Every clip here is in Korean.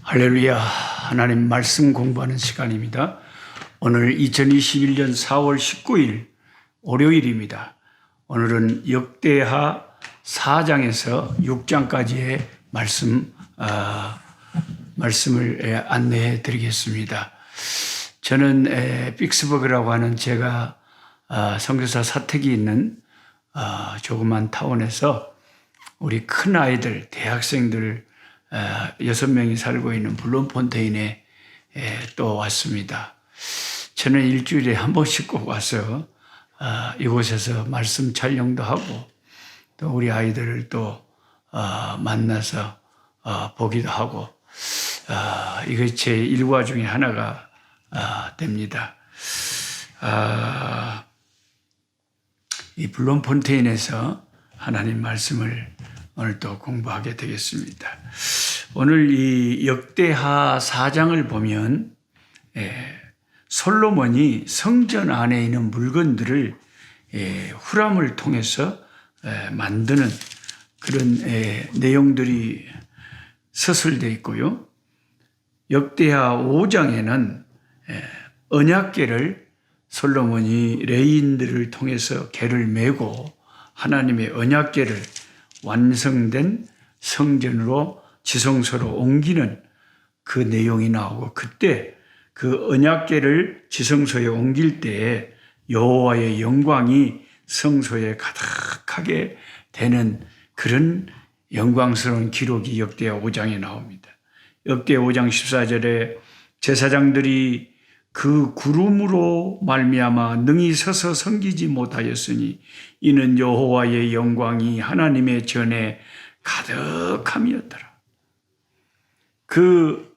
할렐루야. 하나님 말씀 공부하는 시간입니다. 오늘 2021년 4월 19일 월요일입니다. 오늘은 역대하 4장에서 6장까지의 말씀을 안내해 드리겠습니다. 저는 픽스버그라고 하는 제가 선교사 사택이 있는 조그만 타운에서 우리 큰 아이들, 대학생들 6명이 살고 있는 블룸폰테인에 또 왔습니다. 저는 일주일에 한 번씩 꼭 와서 이곳에서 말씀 촬영도 하고 또 우리 아이들을 또 만나서 보기도 하고 이게 제 일과 중에 하나가 됩니다. 이 블룸폰테인에서 하나님 말씀을 오늘 또 공부하게 되겠습니다. 오늘 이 역대하 4장을 보면 솔로몬이 성전 안에 있는 물건들을 후람을 통해서 만드는 그런 내용들이 서술되어 있고요. 역대하 5장에는 언약궤를 솔로몬이 레위인들을 통해서 궤를 메고 하나님의 언약궤를 완성된 성전으로 지성소로 옮기는 그 내용이 나오고, 그때 그 언약궤를 지성소에 옮길 때에 여호와의 영광이 성소에 가득하게 되는 그런 영광스러운 기록이 역대하 5장에 나옵니다. 역대하 5장 14절에 제사장들이 그 구름으로 말미암아 능히 서서 섬기지 못하였으니 이는 여호와의 영광이 하나님의 전에 가득함이었더라. 그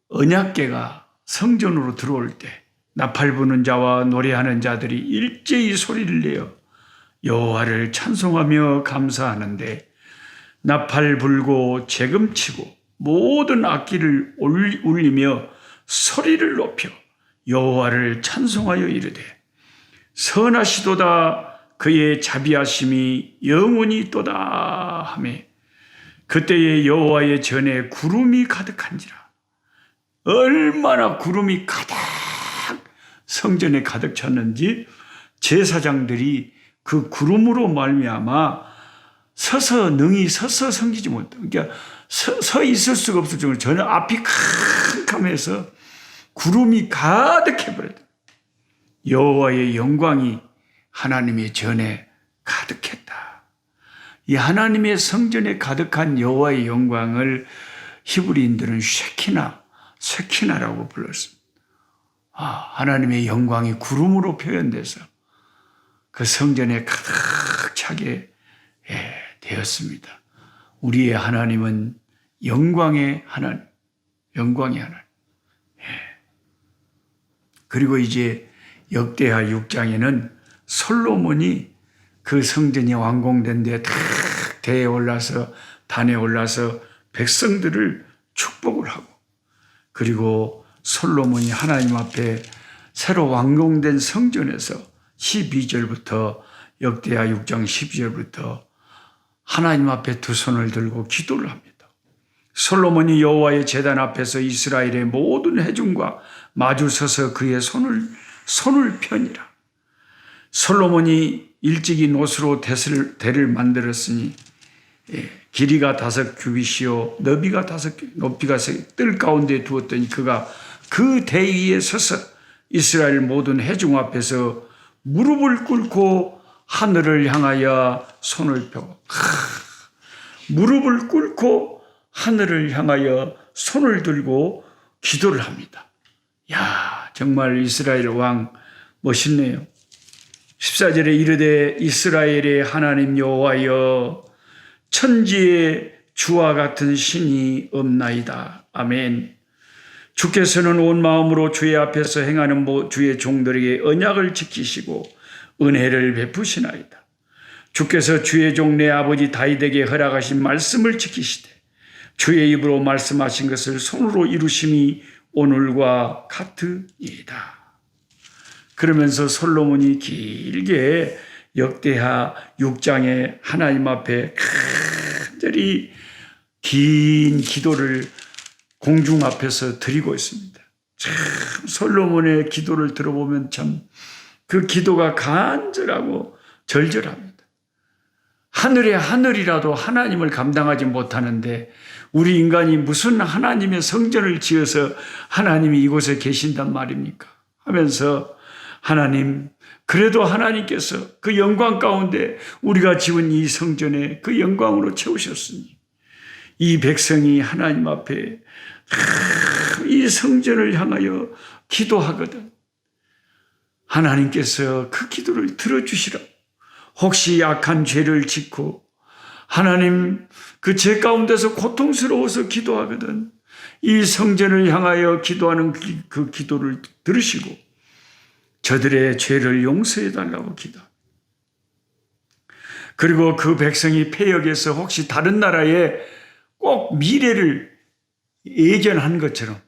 언약궤가 성전으로 들어올 때 나팔 부는 자와 노래하는 자들이 일제히 소리를 내어 여호와를 찬송하며 감사하는데 나팔 불고 재금치고 모든 악기를 울리며 소리를 높여 여호와를 찬송하여 이르되 선하시도다 그의 자비하심이 영원히 있도다 하며 그때에 여호와의 전에 구름이 가득한지라. 얼마나 구름이 가득 성전에 가득 찼는지 제사장들이 그 구름으로 말미암아 능히 서서 섬기지 못해. 그러니까 서 있을 수가 없을 정도로 전혀 앞이 캄캄해서 구름이 가득해버렸다. 여호와의 영광이 하나님의 전에 가득했다. 이 하나님의 성전에 가득한 여호와의 영광을 히브리인들은 쉐키나라고 불렀습니다. 하나님의 영광이 구름으로 표현돼서 그 성전에 가득 차게 되었습니다. 우리의 하나님은 영광의 하나님. 그리고 이제 역대하 6장에는 솔로몬이 그 성전이 완공된 데 대에 올라서 단에 올라서 백성들을 축복을 하고, 그리고 솔로몬이 하나님 앞에 새로 완공된 성전에서 12절부터 역대하 6장 12절부터 하나님 앞에 두 손을 들고 기도를 합니다. 솔로몬이 여호와의 제단 앞에서 이스라엘의 모든 회중과 마주 서서 그의 손을 펴니라. 솔로몬이 일찍이 노스로 대를 만들었으니 길이가 5규빗이요 너비가 5규빗, 높이가 뜰 가운데 두었더니 그가 그 대 위에 서서 이스라엘 모든 회중 앞에서 무릎을 꿇고 하늘을 향하여 손을 펴고, 무릎을 꿇고 하늘을 향하여 손을 들고 기도를 합니다. 야, 정말 이스라엘 왕 멋있네요. 14절에 이르되 이스라엘의 하나님 여호와여 천지에 주와 같은 신이 없나이다. 아멘. 주께서는 온 마음으로 주의 앞에서 행하는 주의 종들에게 언약을 지키시고 은혜를 베푸시나이다. 주께서 주의 종 내 아버지 다윗에게 허락하신 말씀을 지키시되 주의 입으로 말씀하신 것을 손으로 이루심이 오늘과 같으이다. 그러면서 솔로몬이 길게 역대하 6장에 하나님 앞에 간절히 긴 기도를 공중 앞에서 드리고 있습니다. 참 솔로몬의 기도를 들어보면 참 그 기도가 간절하고 절절합니다. 하늘의 하늘이라도 하나님을 감당하지 못하는데 우리 인간이 무슨 하나님의 성전을 지어서 하나님이 이곳에 계신단 말입니까? 하면서 하나님, 그래도 하나님께서 그 영광 가운데 우리가 지은 이 성전에 그 영광으로 채우셨으니 이 백성이 하나님 앞에 이 성전을 향하여 기도하거든 하나님께서 그 기도를 들어주시라. 혹시 약한 죄를 짓고 하나님 그 죄 가운데서 고통스러워서 기도하거든 이 성전을 향하여 기도하는 그 기도를 들으시고 저들의 죄를 용서해 달라고 기도합니다. 그리고 그 백성이 패역해서 혹시 다른 나라에 꼭 미래를 예견한 것처럼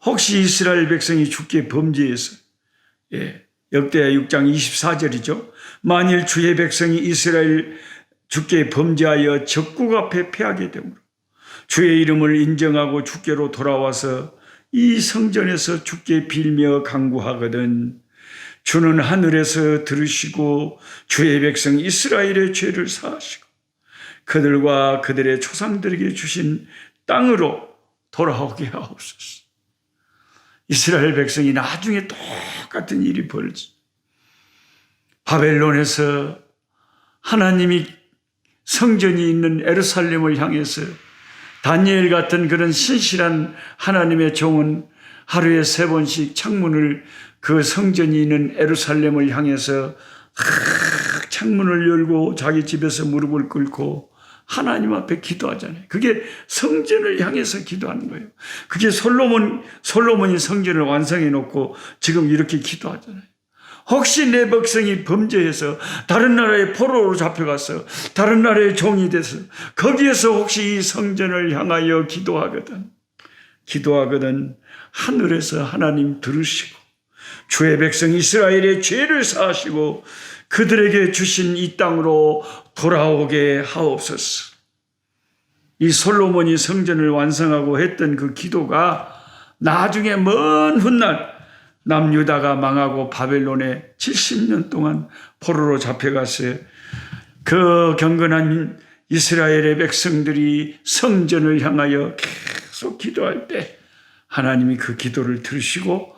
혹시 이스라엘 백성이 주께 범죄해서 역대하 6장 24절이죠. 만일 주의 백성이 이스라엘 주께 범죄하여 적국 앞에 패하게 되므로 주의 이름을 인정하고 주께로 돌아와서 이 성전에서 주께 빌며 간구하거든 주는 하늘에서 들으시고 주의 백성 이스라엘의 죄를 사하시고 그들과 그들의 조상들에게 주신 땅으로 돌아오게 하옵소서. 이스라엘 백성이 나중에 똑같은 일이 벌어지. 바벨론에서 하나님이 성전이 있는 예루살렘을 향해서 다니엘 같은 그런 신실한 하나님의 종은 하루에 3번씩 창문을 그 성전이 있는 예루살렘을 향해서 창문을 열고 자기 집에서 무릎을 꿇고 하나님 앞에 기도하잖아요. 그게 성전을 향해서 기도하는 거예요. 그게 솔로몬이 성전을 완성해 놓고 지금 이렇게 기도하잖아요. 혹시 내 백성이 범죄해서 다른 나라의 포로로 잡혀가서 다른 나라의 종이 돼서 거기에서 혹시 이 성전을 향하여 기도하거든 하늘에서 하나님 들으시고 주의 백성 이스라엘의 죄를 사하시고 그들에게 주신 이 땅으로 돌아오게 하옵소서. 이 솔로몬이 성전을 완성하고 했던 그 기도가 나중에 먼 훗날 남유다가 망하고 바벨론에 70년 동안 포로로 잡혀갔어요. 그 경건한 이스라엘의 백성들이 성전을 향하여 계속 기도할 때 하나님이 그 기도를 들으시고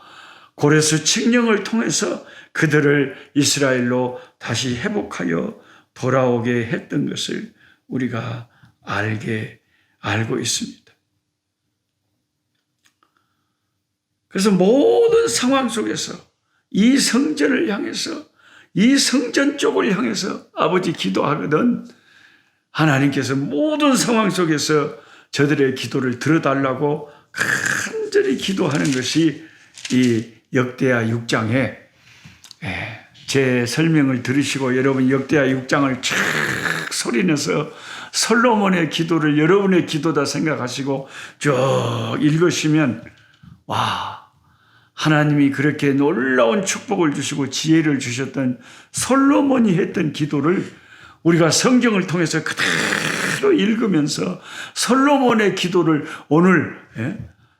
고레스 칙령을 통해서 그들을 이스라엘로 다시 회복하여 돌아오게 했던 것을 우리가 알고 있습니다. 그래서 모든 상황 속에서 이 성전을 향해서 이 성전 쪽을 향해서 아버지 기도하거든 하나님께서 모든 상황 속에서 저들의 기도를 들어달라고 간절히 기도하는 것이 이 역대하 6장에 제 설명을 들으시고 여러분 역대하 6장을 쫙 소리내서 솔로몬의 기도를 여러분의 기도다 생각하시고 쭉 읽으시면 와 하나님이 그렇게 놀라운 축복을 주시고 지혜를 주셨던 솔로몬이 했던 기도를 우리가 성경을 통해서 그대로 읽으면서 솔로몬의 기도를 오늘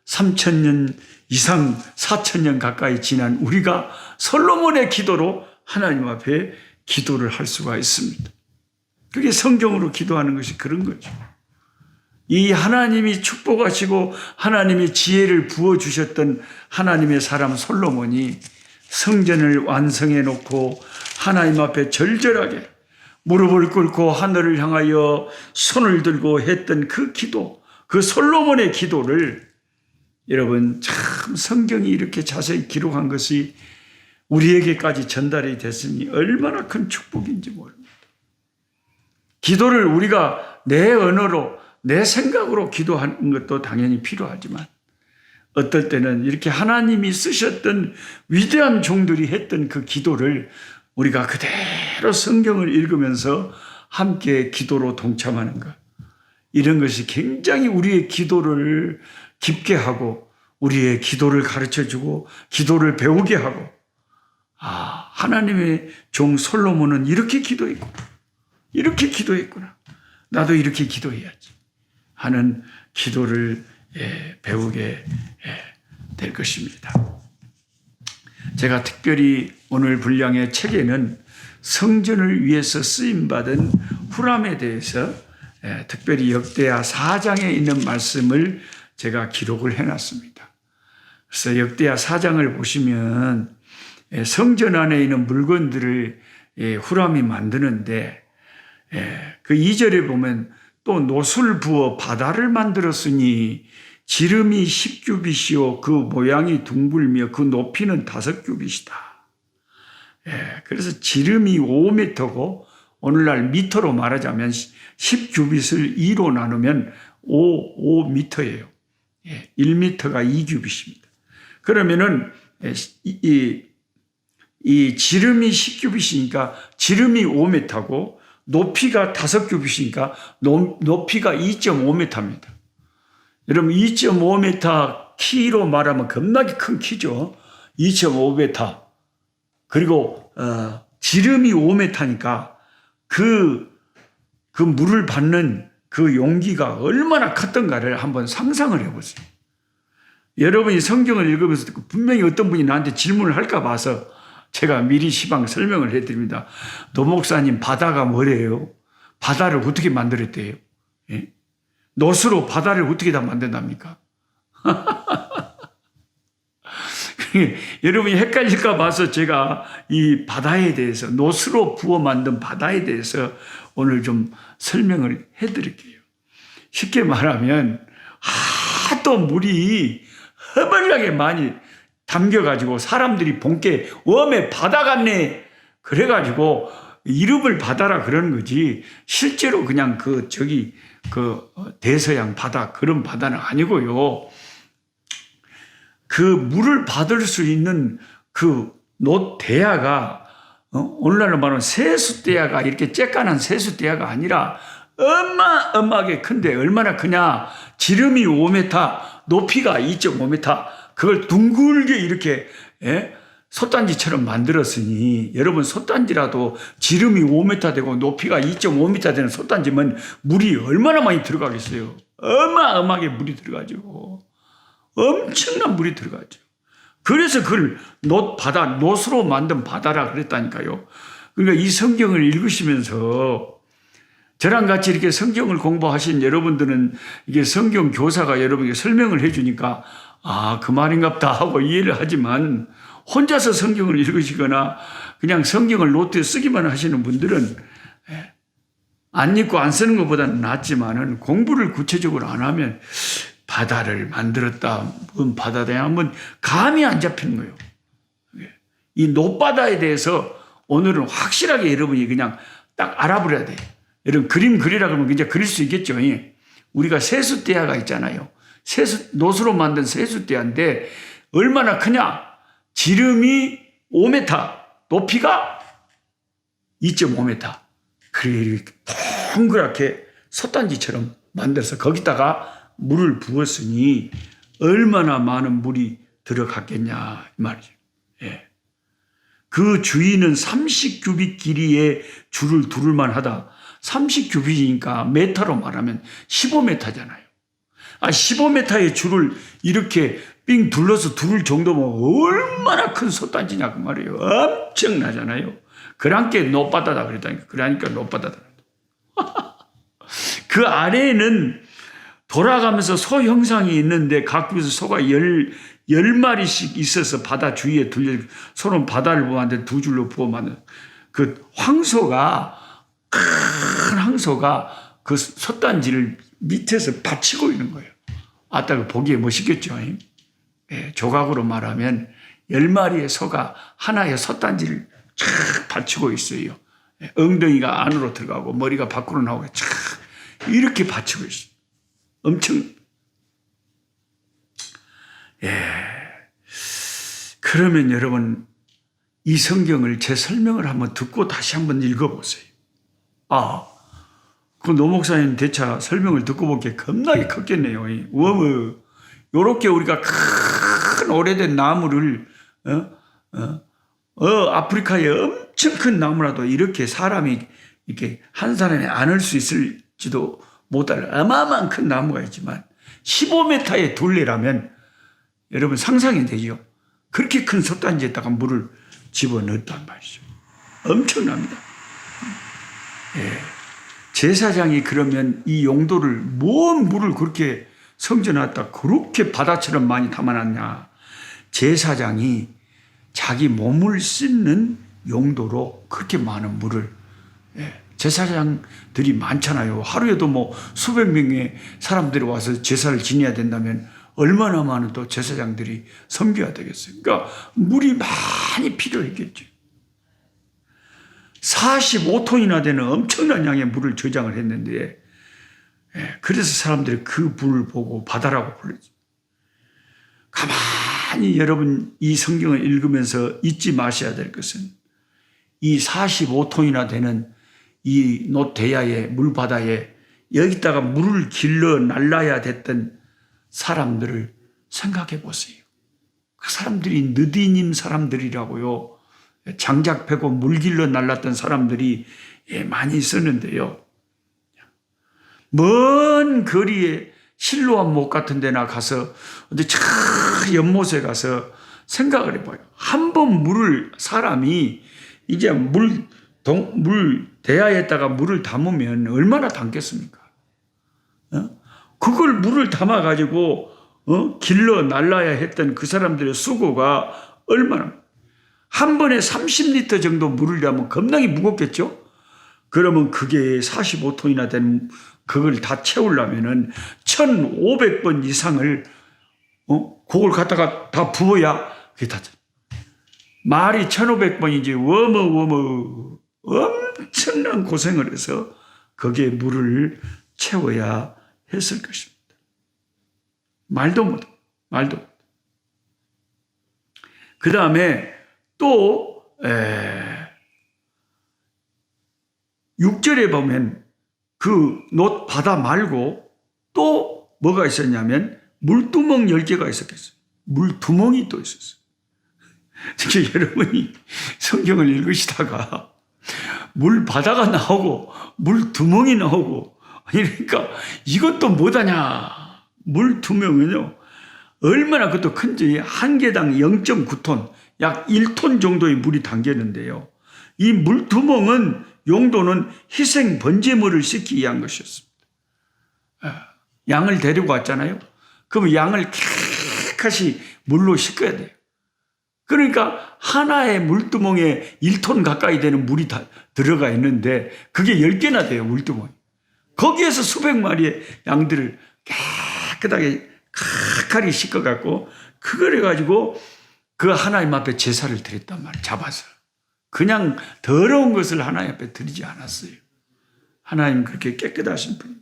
3,000년 이상 4,000년 가까이 지난 우리가 솔로몬의 기도로 하나님 앞에 기도를 할 수가 있습니다. 그게 성경으로 기도하는 것이 그런 거죠. 이 하나님이 축복하시고 하나님이 지혜를 부어주셨던 하나님의 사람 솔로몬이 성전을 완성해 놓고 하나님 앞에 절절하게 무릎을 꿇고 하늘을 향하여 손을 들고 했던 그 기도, 그 솔로몬의 기도를 여러분 참 성경이 이렇게 자세히 기록한 것이 우리에게까지 전달이 됐으니 얼마나 큰 축복인지 모릅니다. 기도를 우리가 내 언어로 내 생각으로 기도하는 것도 당연히 필요하지만 어떨 때는 이렇게 하나님이 쓰셨던 위대한 종들이 했던 그 기도를 우리가 그대로 성경을 읽으면서 함께 기도로 동참하는 것, 이런 것이 굉장히 우리의 기도를 깊게 하고 우리의 기도를 가르쳐주고 기도를 배우게 하고 하나님의 종 솔로몬은 이렇게 기도했구나, 이렇게 기도했구나, 나도 이렇게 기도해야지 하는 기도를 배우게 될 것입니다. 제가 특별히 오늘 분량의 책에는 성전을 위해서 쓰임받은 후람에 대해서 특별히 역대하 4장에 있는 말씀을 제가 기록을 해놨습니다. 그래서 역대하 4장을 보시면 성전 안에 있는 물건들을 후람이 만드는데 그 2절에 보면 또 놋을 부어 바다를 만들었으니 지름이 10규빗이요 그 모양이 둥글며 그 높이는 5규빗이다. 그래서 지름이 5m고 오늘날 미터로 말하자면 10규빗을 2로 나누면 5m예요. 1m가 2규빗입니다. 그러면은 이 지름이 10규빗이니까 지름이 5m고 높이가 5규빗이니까 높이가 2.5m입니다. 여러분 2.5m 키로 말하면 겁나게 큰 키죠. 2.5m. 그리고 지름이 5m니까 그 물을 받는 그 용기가 얼마나 컸던가를 한번 상상을 해보세요. 여러분이 성경을 읽으면서 분명히 어떤 분이 나한테 질문을 할까 봐서 제가 미리 시방 설명을 해드립니다. 노 목사님 바다가 뭐래요? 바다를 어떻게 만들었대요? 놋으로 바다를 어떻게 다 만든답니까? 여러분이 헷갈릴까 봐서 제가 이 바다에 대해서 놋으로 부어 만든 바다에 대해서 오늘 좀 설명을 해드릴게요. 쉽게 말하면 하도 물이 허벌나게 많이 담겨가지고 사람들이 본게 웜에 바다 같네 그래가지고 이름을 바다라 그러는 거지 실제로 그냥 그 대서양 바다 그런 바다는 아니고요. 그 물을 받을 수 있는 그 놋대야가 오늘날로 말하면 세숫대야가 이렇게 쬐깐한 세숫대야가 아니라 어마어마하게 큰데 얼마나 크냐. 지름이 5m, 높이가 2.5m 그걸 둥글게 이렇게 솥단지처럼 만들었으니 여러분 솥단지라도 지름이 5m 되고 높이가 2.5m 되는 솥단지면 물이 얼마나 많이 들어가겠어요. 어마어마하게 물이 들어가죠. 엄청난 물이 들어가죠. 그래서 그걸 놋으로 만든 바다라 그랬다니까요. 그러니까 이 성경을 읽으시면서 저랑 같이 이렇게 성경을 공부하신 여러분들은 이게 성경 교사가 여러분에게 설명을 해주니까 그 말인갑다 하고 이해를 하지만 혼자서 성경을 읽으시거나 그냥 성경을 노트에 쓰기만 하시는 분들은 안 읽고 안 쓰는 것보다는 낫지만은 공부를 구체적으로 안 하면 바다를 만들었다. 뭔 바다다. 한번 감이 안 잡히는 거예요. 이 놋바다에 대해서 오늘은 확실하게 여러분이 그냥 딱 알아버려야 돼요. 여러분 그림 그리라 그러면 이제 그릴 수 있겠죠. 우리가 세숫대야가 있잖아요. 놋으로 만든 세숫대야인데 얼마나 크냐? 지름이 5m, 높이가 2.5m. 그래 이렇게 동그랗게 솥단지처럼 만들어서 거기다가 물을 부었으니 얼마나 많은 물이 들어갔겠냐 이 말이죠. 그 주위는 30규빗 길이의 줄을 두를만 하다. 30규빗이니까 메타로 말하면 15m잖아요. 15m의 줄을 이렇게 삥 둘러서 두를 정도면 얼마나 큰 솥단지냐 그 말이에요. 엄청나잖아요. 그러니까 놋바다다 그랬다니까. 그러니까 놋바다다. 그 아래에는 돌아가면서 소 형상이 있는데 각국에서 소가 10마리씩 있어서 바다 주위에 둘려 소는 바다를 보았는데 두 줄로 부어 만든 그 황소가 큰 황소가 그 솥단지를 밑에서 받치고 있는 거예요. 아따 보기에 멋있겠죠. 조각으로 말하면 10마리의 소가 하나의 솥단지를 쫙 받치고 있어요. 엉덩이가 안으로 들어가고 머리가 밖으로 나오고 쫙 이렇게 받치고 있어요. 엄청 그러면 여러분 이 성경을 제 설명을 한번 듣고 다시 한번 읽어보세요. 그 노 목사님 대차 설명을 듣고 보기에 겁나게 컸겠네요. 요렇게 우리가 큰 오래된 나무를 아프리카의 엄청 큰 나무라도 이렇게 사람이 이렇게 한 사람이 안을 수 있을지도 못할 어마어마한 큰 나무가 있지만 15m의 둘레라면 여러분 상상이 되죠. 그렇게 큰 솥단지에다가 물을 집어넣었단 말이죠. 엄청납니다. 예. 제사장이 그러면 이 용도를 뭔 물을 그렇게 성전에다 그렇게 바다처럼 많이 담아놨냐. 제사장이 자기 몸을 씻는 용도로 그렇게 많은 물을, 예. 제사장들이 많잖아요. 하루에도 뭐 수백 명의 사람들이 와서 제사를 지내야 된다면 얼마나 많은 또 제사장들이 섬겨야 되겠어요. 그러니까 물이 많이 필요했겠죠. 45톤이나 되는 엄청난 양의 물을 저장을 했는데, 그래서 사람들이 그 물을 보고 바다라고 불렀죠. 가만히 여러분 이 성경을 읽으면서 잊지 마셔야 될 것은 이 45톤이나 되는 이 노대야의 물바다에 여기다가 물을 길러 날라야 됐던 사람들을 생각해 보세요. 그 사람들이 느디님 사람들이라고요. 장작 패고 물 길러 날랐던 사람들이 많이 있었는데요. 먼 거리에 실로암 못 같은 데나 가서 어디 저 연못에 가서 생각을 해봐요. 한 번 물을 사람이 이제 물 대야에다가 물을 담으면 얼마나 담겠습니까? 그걸 물을 담아가지고 길러 날라야 했던 그 사람들의 수고가 얼마나, 한 번에 30리터 정도 물을 담으면 겁나게 무겁겠죠? 그러면 그게 45톤이나 된 그걸 다 채우려면은 1,500번 이상을 그걸 갖다가 다 부어야 그게 다, 말이 1,500번이지 워머 엄청난 고생을 해서 거기에 물을 채워야 했을 것입니다. 말도 못. 그 다음에 또 6절에 보면 그 바다 말고 또 뭐가 있었냐면 물두멍 10개가 있었겠어요. 물두멍이 또 있었어요. 특히 여러분이 성경을 읽으시다가 물바다가 나오고 물두멍이 나오고, 그러니까 이것도 뭐다냐. 물두멍은요 얼마나 그것도 큰지 한 개당 0.9톤 약 1톤 정도의 물이 담겼는데요. 이 물두멍은 용도는 희생 번제물을 씻기 위한 것이었습니다. 양을 데리고 왔잖아요. 그럼 양을 깨끗이 물로 씻어야 돼요. 그러니까 하나의 물두멍에 1톤 가까이 되는 물이 다 들어가 있는데 그게 10개나 돼요, 물두멍이. 거기에서 수백 마리의 양들을 깨끗하게 칼칼이 씻어갖고 그걸 해가지고 그 하나님 앞에 제사를 드렸단 말이에요. 잡아서. 그냥 더러운 것을 하나님 앞에 드리지 않았어요. 하나님 그렇게 깨끗하신 분.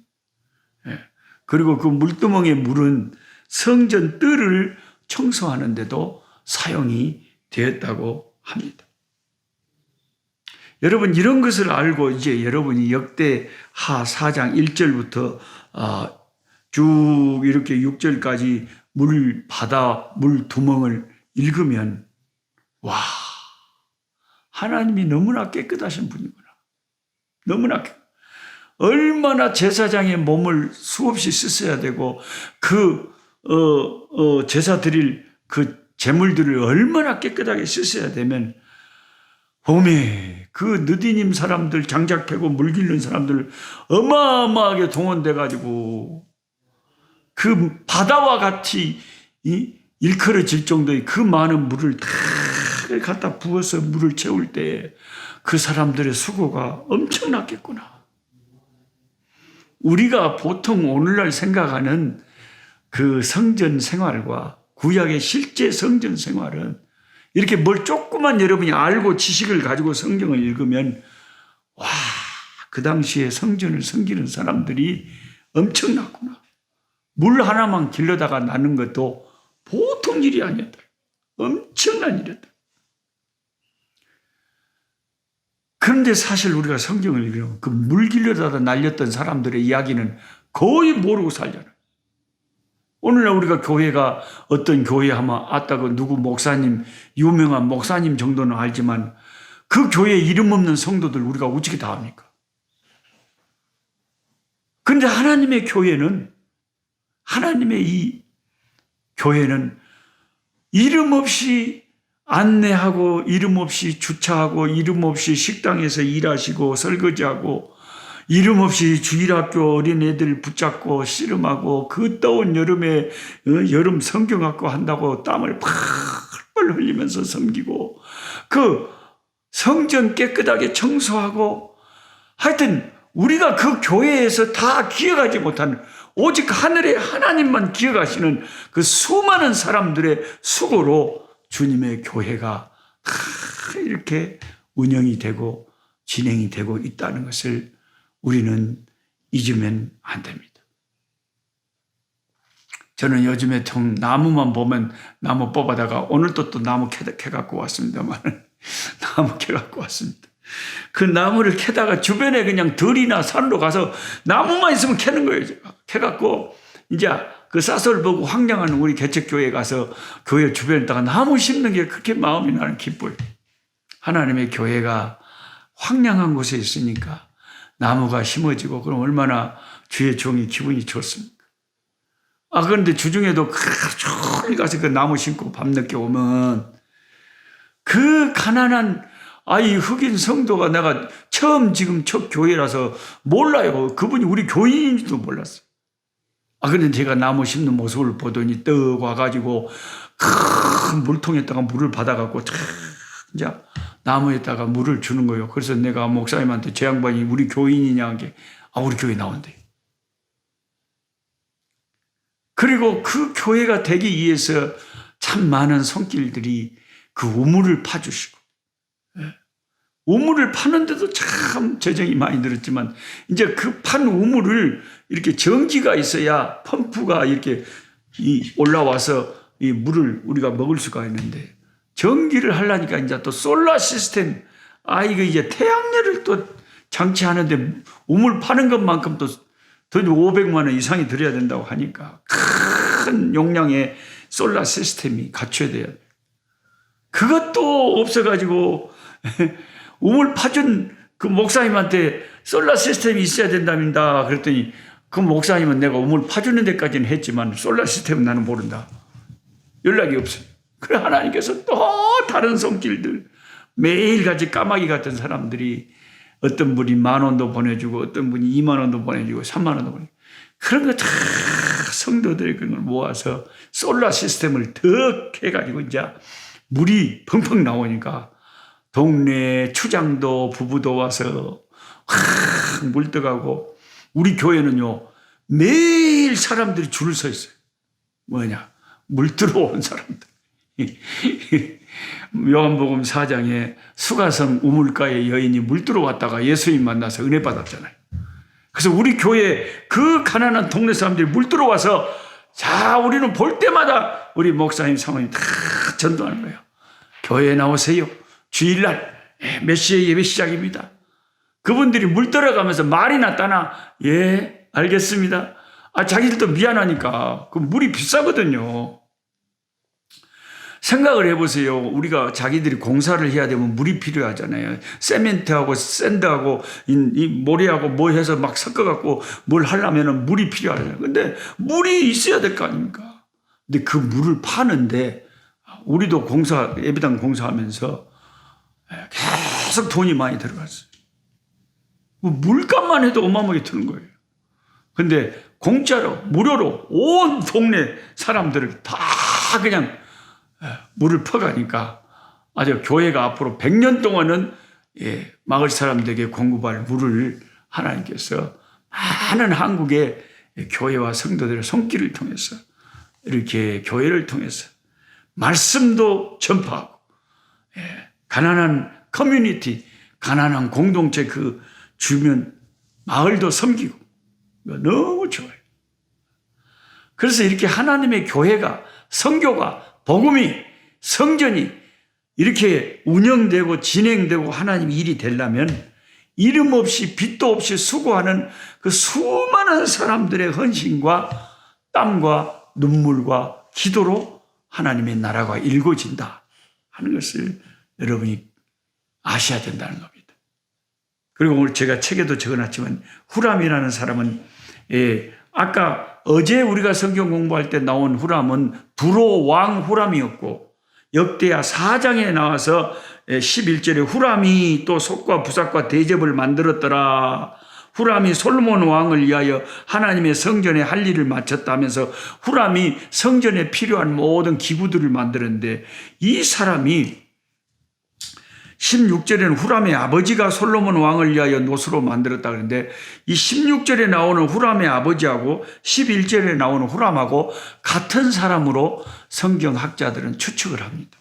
그리고 그 물두멍의 물은 성전 뜰을 청소하는데도 사용이 되었다고 합니다. 여러분 이런 것을 알고 이제 여러분이 역대하 4장 1절부터 쭉 이렇게 6절까지 바다 물두멍을 읽으면 와, 하나님이 너무나 깨끗하신 분이구나. 너무나 얼마나 제사장의 몸을 수없이 씻어야 되고 제사 드릴 그 제물들을 얼마나 깨끗하게 씻어야 되면 봄에 그 느디님 사람들 장작 패고 물 길른 사람들 어마어마하게 동원돼 가지고 그 바다와 같이 일컬어질 정도의 그 많은 물을 다 갖다 부어서 물을 채울 때 그 사람들의 수고가 엄청났겠구나. 우리가 보통 오늘날 생각하는 그 성전 생활과 구약의 실제 성전 생활은 이렇게 뭘 조그만 여러분이 알고 지식을 가지고 성경을 읽으면 와, 그 당시에 성전을 섬기는 사람들이 엄청났구나. 물 하나만 길러다가 나는 것도 보통 일이 아니었다. 엄청난 일이었다. 그런데 사실 우리가 성경을 읽으면 그 물 길러다가 날렸던 사람들의 이야기는 거의 모르고 살잖아요. 오늘날 우리가 교회가 어떤 교회 하면 아따 누구 목사님, 유명한 목사님 정도는 알지만 그 교회에 이름 없는 성도들 우리가 어떻게 다 합니까? 그런데 하나님의 교회는 하나님의 이 교회는 이름 없이 안내하고, 이름 없이 주차하고, 이름 없이 식당에서 일하시고 설거지하고, 이름 없이 주일학교 어린애들 붙잡고 씨름하고, 그 더운 여름에 여름 성경학교 한다고 땀을 펄펄 흘리면서 섬기고, 그 성전 깨끗하게 청소하고, 하여튼 우리가 그 교회에서 다 기억하지 못하는, 오직 하늘의 하나님만 기억하시는 그 수많은 사람들의 수고로 주님의 교회가 다 이렇게 운영이 되고 진행이 되고 있다는 것을 우리는 잊으면 안 됩니다. 저는 요즘에 나무만 보면 나무 뽑아다가, 오늘도 또 나무 캐갖고 왔습니다만 나무 캐갖고 왔습니다. 그 나무를 캐다가 주변에 그냥 들이나 산으로 가서 나무만 있으면 캐는 거예요. 캐갖고 이제 그 사설 보고 황량한 우리 개척교회에 가서 교회 주변에다가 나무 심는 게 그렇게 마음이 나는 기뻐요. 하나님의 교회가 황량한 곳에 있으니까 나무가 심어지고, 그럼 얼마나 주의 종이 기분이 좋습니까? 그런데 주중에도 종일 가서 그 나무 심고 밤늦게 오면 그 가난한 이 흑인 성도가, 내가 지금 첫 교회라서 몰라요. 그분이 우리 교인인지도 몰랐어요. 그런데 제가 나무 심는 모습을 보더니 떡 와가지고 큰 물통에다가 물을 받아갖고 이제 나무에다가 물을 주는 거예요. 그래서 내가 목사님한테 제 양반이 우리 교인이냐 한 게, 우리 교회 나온대. 그리고 그 교회가 되기 위해서 참 많은 손길들이 그 우물을 파주시고, 우물을 파는데도 참 재정이 많이 들었지만, 이제 그 판 우물을 이렇게 전기가 있어야 펌프가 이렇게 올라와서 이 물을 우리가 먹을 수가 있는데, 전기를 하려니까 이제 또 솔라 시스템, 이거 이제 태양열을 또 장치하는데 우물 파는 것만큼 또 500만 원 이상이 들어야 된다고 하니까 큰 용량의 솔라 시스템이 갖춰야 돼요. 그것도 없어가지고 우물 파준 그 목사님한테 솔라 시스템이 있어야 된답니다. 그랬더니 그 목사님은 내가 우물 파주는 데까지는 했지만 솔라 시스템은 나는 모른다. 연락이 없어요. 그래 하나님께서 또 다른 손길들, 매일같이 까마귀 같은 사람들이, 어떤 분이 10,000원도 보내주고, 어떤 분이 20,000원도 보내주고, 30,000원도 보내주고, 그런 거 다 성도들이 그걸 모아서 솔라 시스템을 더 해가지고 이제 물이 펑펑 나오니까 동네 추장도 부부도 와서 확 물떡하고, 우리 교회는요 매일 사람들이 줄을 서 있어요. 물 들어온 사람들. 요한복음 4장에 수가성 우물가에 여인이 물 들어왔다가 예수님 만나서 은혜 받았잖아요. 그래서 우리 교회 그 가난한 동네 사람들이 물 들어와서, 우리는 볼 때마다 우리 목사님 사모님 다 전도하는 거예요. 교회에 나오세요. 주일날 몇 시에 예배 시작입니다. 그분들이 물 들어가면서 말이 났다나, 예, 알겠습니다. 자기들도 미안하니까. 그 물이 비싸거든요. 생각을 해보세요. 우리가 자기들이 공사를 해야 되면 물이 필요하잖아요. 세멘트하고 샌드하고 이 모래하고 뭐 해서 막 섞어갖고 뭘 하려면 물이 필요하잖아요. 근데 물이 있어야 될 거 아닙니까? 근데 그 물을 파는데 우리도 예배당 공사하면서 계속 돈이 많이 들어갔어요. 물값만 해도 어마어마하게 드는 거예요. 근데 공짜로, 무료로 온 동네 사람들을 다 그냥 물을 퍼가니까 아주 교회가 앞으로 100년 동안은 마을 사람들에게 공급할 물을 하나님께서 많은 한국의 교회와 성도들의 손길을 통해서, 이렇게 교회를 통해서 말씀도 전파하고, 가난한 커뮤니티, 가난한 공동체 그 주변 마을도 섬기고, 너무 좋아요. 그래서 이렇게 하나님의 교회가, 선교가, 복음이, 성전이 이렇게 운영되고 진행되고 하나님 일이 되려면 이름 없이 빚도 없이 수고하는 그 수많은 사람들의 헌신과 땀과 눈물과 기도로 하나님의 나라가 일궈진다 하는 것을 여러분이 아셔야 된다는 겁니다. 그리고 오늘 제가 책에도 적어놨지만, 후람이라는 사람은 아까 어제 우리가 성경 공부할 때 나온 후람은 두로 왕 후람이었고, 역대하 4장에 나와서 11절에 후람이 또 속과 부삭과 대접을 만들었더라. 후람이 솔로몬 왕을 위하여 하나님의 성전에 할 일을 마쳤다면서 후람이 성전에 필요한 모든 기구들을 만들었는데, 이 사람이 16절에는 후람의 아버지가 솔로몬 왕을 위하여 노수로 만들었다 그러는데, 이 16절에 나오는 후람의 아버지하고 11절에 나오는 후람하고 같은 사람으로 성경학자들은 추측을 합니다.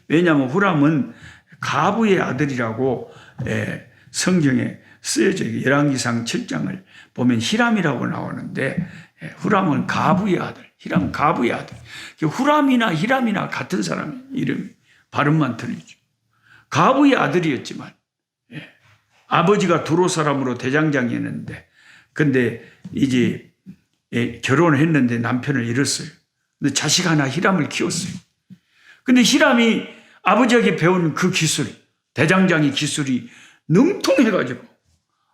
왜냐하면 후람은 가부의 아들이라고 성경에 쓰여져 있어요. 열왕기상 7장을 보면 히람이라고 나오는데, 후람은 가부의 아들, 히람 가부의 아들. 후람이나 히람이나 같은 사람의 이름, 발음만 틀리죠. 가부의 아들이었지만 아버지가 두로 사람으로 대장장이었는데, 근데 이제 결혼했는데 남편을 잃었어요. 근데 자식 하나 히람을 키웠어요. 근데 히람이 아버지에게 배운 그 기술, 대장장이 기술이 능통해가지고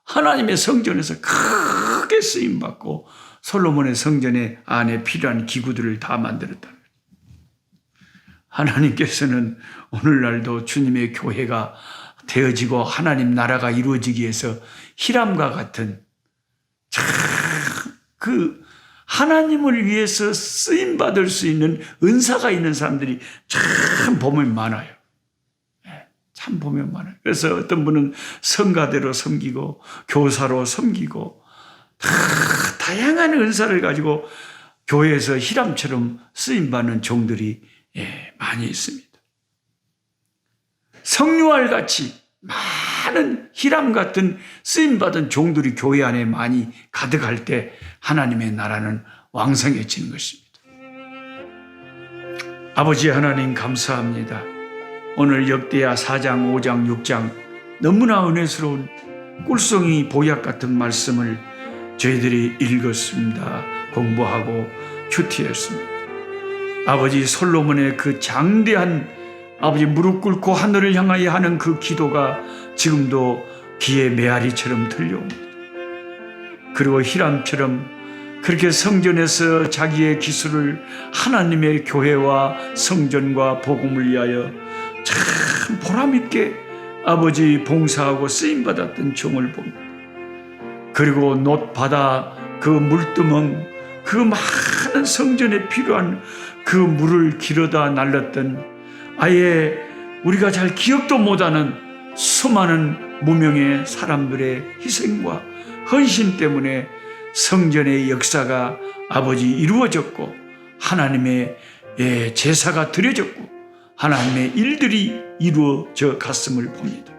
하나님의 성전에서 크게 쓰임받고 솔로몬의 성전에 안에 필요한 기구들을 다 만들었다. 하나님께서는 오늘날도 주님의 교회가 되어지고 하나님 나라가 이루어지기 위해서 히람과 같은 참 그 하나님을 위해서 쓰임받을 수 있는 은사가 있는 사람들이 참 보면 많아요. 참 보면 많아요. 그래서 어떤 분은 성가대로 섬기고 교사로 섬기고 다양한 은사를 가지고 교회에서 히람처럼 쓰임받는 종들이 많이 있습니다. 성유알 같이 많은 히람 같은 쓰임받은 종들이 교회 안에 많이 가득할 때 하나님의 나라는 왕성해지는 것입니다. 아버지 하나님 감사합니다. 오늘 역대하 4장, 5장, 6장 너무나 은혜스러운 꿀송이 보약 같은 말씀을 저희들이 읽었습니다. 공부하고 큐티했습니다. 아버지 솔로몬의 그 장대한 아버지 무릎 꿇고 하늘을 향하여 하는 그 기도가 지금도 귀에 메아리처럼 들려옵니다. 그리고 히람처럼 그렇게 성전에서 자기의 기술을 하나님의 교회와 성전과 복음을 위하여 참 보람있게 아버지 봉사하고 쓰임받았던 종을 봅니다. 그리고 놋바다 그 물두멍 그 많은 성전에 필요한 그 물을 길어다 날렸던 아예 우리가 잘 기억도 못하는 수많은 무명의 사람들의 희생과 헌신 때문에 성전의 역사가 아버지 이루어졌고 하나님의 제사가 드려졌고 하나님의 일들이 이루어져 갔음을 봅니다.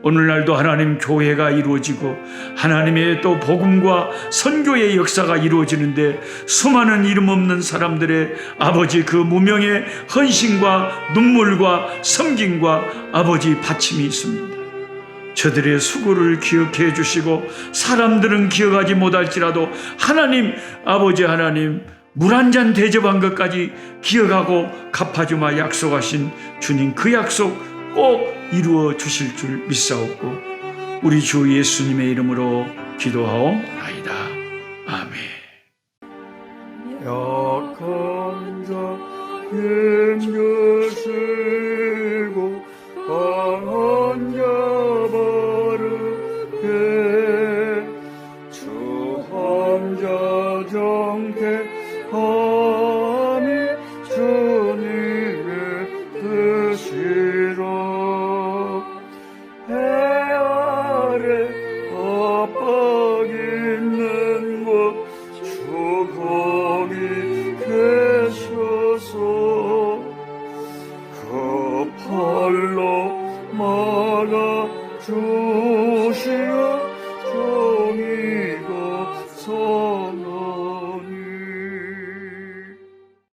오늘날도 하나님 교회가 이루어지고 하나님의 또 복음과 선교의 역사가 이루어지는데 수많은 이름 없는 사람들의 아버지 그 무명의 헌신과 눈물과 섬김과 아버지 바침이 있습니다. 저들의 수고를 기억해 주시고 사람들은 기억하지 못할지라도 하나님 아버지 하나님 물 한 잔 대접한 것까지 기억하고 갚아주마 약속하신 주님 그 약속 꼭 이루어 주실 줄 믿사옵고 우리 주 예수님의 이름으로 기도하옵나이다. 아멘.